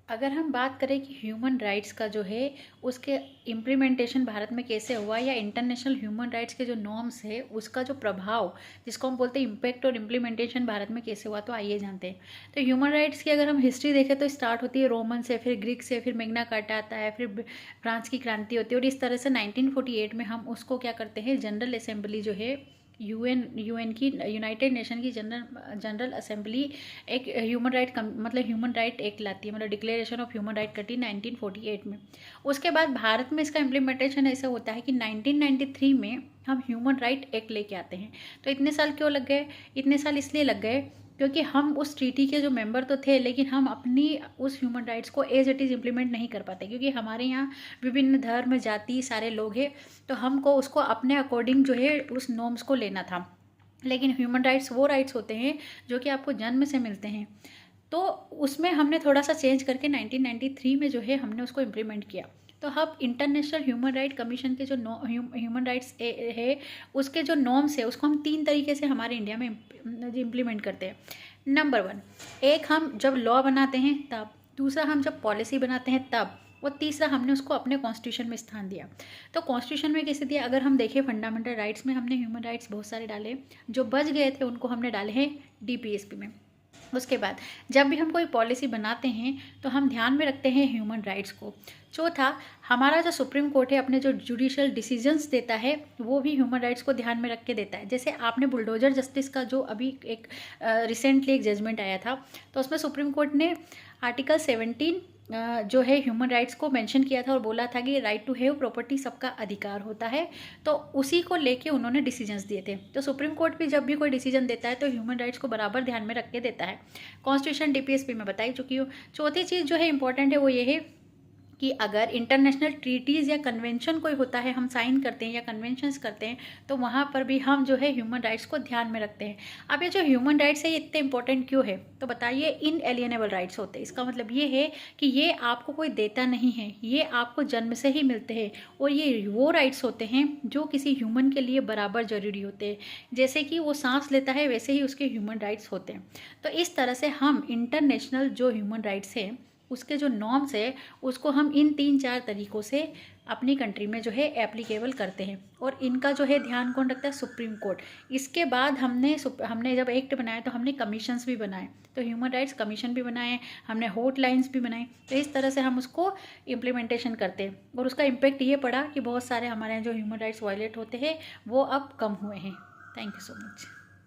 अगर हम बात करें कि ह्यूमन राइट्स का जो है उसके इम्प्लीमेंटेशन भारत में कैसे हुआ, या इंटरनेशनल ह्यूमन राइट्स के जो नॉर्म्स है उसका जो प्रभाव जिसको हम बोलते हैं इम्पैक्ट और इम्प्लीमेंटेशन भारत में कैसे हुआ, तो आइए जानते हैं। तो ह्यूमन राइट्स की अगर हम हिस्ट्री देखें तो स्टार्ट होती है रोमन से, फिर ग्रीक से, फिर मैग्ना कार्टा आता है, फिर फ्रांस की क्रांति होती है, और इस तरह से 1948 में हम उसको क्या करते हैं, जनरल असेंबली जो है यूएन की, यूनाइटेड नेशन की जनरल असेंबली एक ह्यूमन राइट मतलब ह्यूमन राइट एक्ट लाती है, मतलब डिक्लेरेशन ऑफ ह्यूमन राइट करती है 1948 में। उसके बाद भारत में इसका इम्प्लीमेंटेशन ऐसा होता है कि 1993 में हम ह्यूमन राइट एक्ट लेके आते हैं। तो इतने साल क्यों लग गए? इतने साल इसलिए लग गए क्योंकि हम उस ट्रीटी के जो मेंबर तो थे, लेकिन हम अपनी उस ह्यूमन राइट्स को एज इट इज़ इम्प्लीमेंट नहीं कर पाते, क्योंकि हमारे यहाँ विभिन्न धर्म जाति सारे लोग हैं, तो हमको उसको अपने अकॉर्डिंग जो है उस नॉर्म्स को लेना था। लेकिन ह्यूमन राइट्स वो राइट्स होते हैं जो कि आपको जन्म से मिलते हैं, तो उसमें हमने थोड़ा सा चेंज करके 1993 में जो है हमने उसको इम्प्लीमेंट किया। तो अब इंटरनेशनल ह्यूमन राइट कमीशन के जो ह्यूमन राइट्स है उसके जो नॉर्म्स है उसको हम 3 तरीके से हमारे इंडिया में इम्प्लीमेंट करते हैं। नंबर 1, एक हम जब लॉ बनाते हैं तब, दूसरा हम जब पॉलिसी बनाते हैं तब, और तीसरा हमने उसको अपने कॉन्स्टिट्यूशन में स्थान दिया। तो कॉन्स्टिट्यूशन में कैसे दिया? अगर हम देखें फंडामेंटल राइट्स में हमने ह्यूमन राइट्स बहुत सारे डाले, जो बच गए थे उनको हमने डाले हैं डीपीएसपी में। उसके बाद जब भी हम कोई पॉलिसी बनाते हैं तो हम ध्यान में रखते हैं ह्यूमन राइट्स को। चौथा, हमारा जो सुप्रीम कोर्ट है अपने जो जुडिशियल डिसीजंस देता है वो भी ह्यूमन राइट्स को ध्यान में रख के देता है। जैसे आपने बुलडोजर जस्टिस का जो अभी एक रिसेंटली एक जजमेंट आया था, तो उसमें सुप्रीम कोर्ट ने आर्टिकल 17 जो है ह्यूमन राइट्स को मेंशन किया था और बोला था कि राइट टू हैव प्रॉपर्टी सबका अधिकार होता है, तो उसी को लेके उन्होंने डिसीजंस दिए थे। तो सुप्रीम कोर्ट भी जब भी कोई डिसीजन देता है तो ह्यूमन राइट्स को बराबर ध्यान में रख के देता है। कॉन्स्टिट्यूशन डीपीएसपी में बताई चुकी हूँ। चौथी चीज़ जो है इंपॉर्टेंट है वो ये है कि अगर इंटरनेशनल ट्रीटीज़ या कन्वेंशन कोई होता है, हम साइन करते हैं या कन्वेंशंस करते हैं, तो वहाँ पर भी हम जो है ह्यूमन राइट्स को ध्यान में रखते हैं। अब ये जो ह्यूमन राइट्स है ये इतने इंपॉर्टेंट क्यों है? तो बताइए, इनएलिएनेबल राइट्स होते हैं। इसका मतलब ये है कि ये आपको कोई देता नहीं है, ये आपको जन्म से ही मिलते हैं, और ये वो राइट्स होते हैं जो किसी ह्यूमन के लिए बराबर ज़रूरी होते हैं। जैसे कि वो सांस लेता है वैसे ही उसके ह्यूमन राइट्स होते हैं। तो इस तरह से हम इंटरनेशनल जो ह्यूमन राइट्स है उसके जो नॉर्म्स है उसको हम इन 3-4 तरीक़ों से अपनी कंट्री में जो है एप्लीकेबल करते हैं, और इनका जो है ध्यान कौन रखता है? Supreme court. इसके बाद हमने जब एक्ट बनाया तो हमने कमीशंस भी बनाए, तो ह्यूमन राइट्स कमीशन भी बनाए, हमने हॉटलाइंस भी बनाए। तो इस तरह से हम उसको इम्प्लीमेंटेशन करते हैं, और उसका इम्पेक्ट ये पड़ा कि बहुत सारे हमारे यहाँ जो ह्यूमन राइट्स वायलेट होते हैं वो अब कम हुए हैं। Thank you so much.